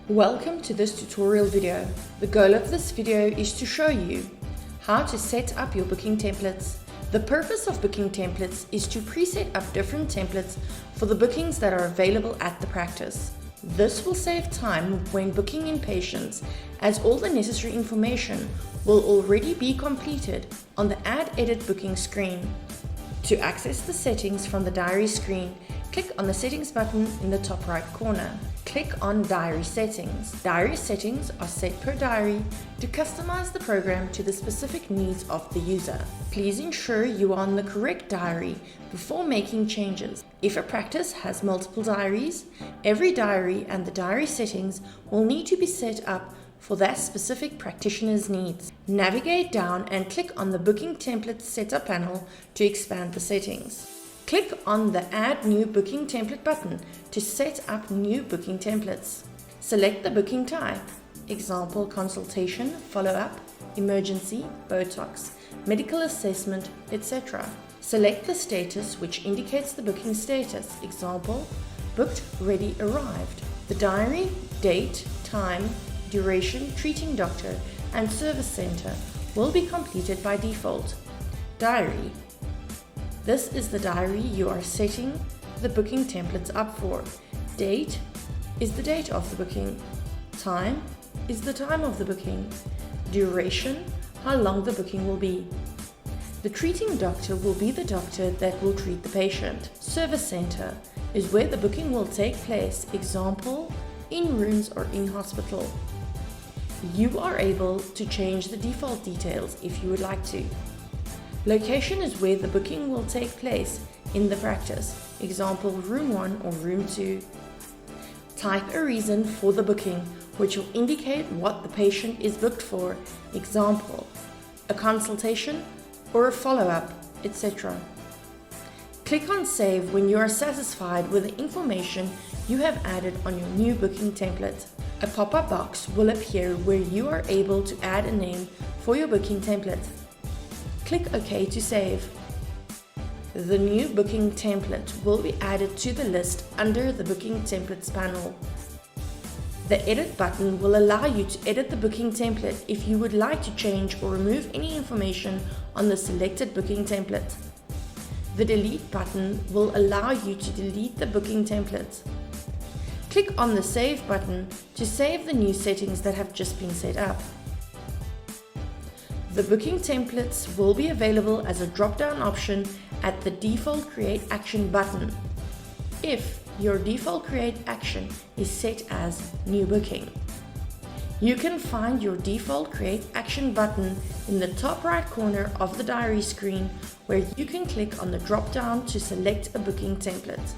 Welcome to this tutorial video. The goal of this video is to show you how to set up your booking templates. The purpose of booking templates is to preset up different templates for the bookings that are available at the practice. This will save time when booking in patients, as all the necessary information will already be completed on the Add Edit Booking screen. To access the settings from the diary screen, click on the Settings button in the top right corner. Click on Diary Settings. Diary settings are set per diary to customize the program to the specific needs of the user. Please ensure you are on the correct diary before making changes. If a practice has multiple diaries, every diary and the diary settings will need to be set up for that specific practitioner's needs. Navigate down and click on the Booking Template Setup panel to expand the settings. Click on the Add New Booking Template button to set up new booking templates. Select the booking type, example consultation, follow-up, emergency, Botox, medical assessment, etc. Select the status, which indicates the booking status, example, booked, ready, arrived. The diary, date, time, duration, treating doctor, and service center will be completed by default. Diary. This is the diary you are setting the booking templates up for. Date is the date of the booking. Time is the time of the booking. Duration, how long the booking will be. The treating doctor will be the doctor that will treat the patient. Service center is where the booking will take place, example, in rooms or in hospital. You are able to change the default details if you would like to. Location is where the booking will take place in the practice, example room 1 or room 2. Type a reason for the booking, which will indicate what the patient is booked for, example, a consultation or a follow-up, etc. Click on Save when you are satisfied with the information you have added on your new booking template. A pop-up box will appear where you are able to add a name for your booking template. Click OK to save. The new booking template will be added to the list under the Booking Templates panel. The Edit button will allow you to edit the booking template if you would like to change or remove any information on the selected booking template. The Delete button will allow you to delete the booking template. Click on the Save button to save the new settings that have just been set up. The booking templates will be available as a drop-down option at the default Create Action button, if your default Create Action is set as New Booking. You can find your default Create Action button in the top right corner of the diary screen, where you can click on the drop-down to select a booking template.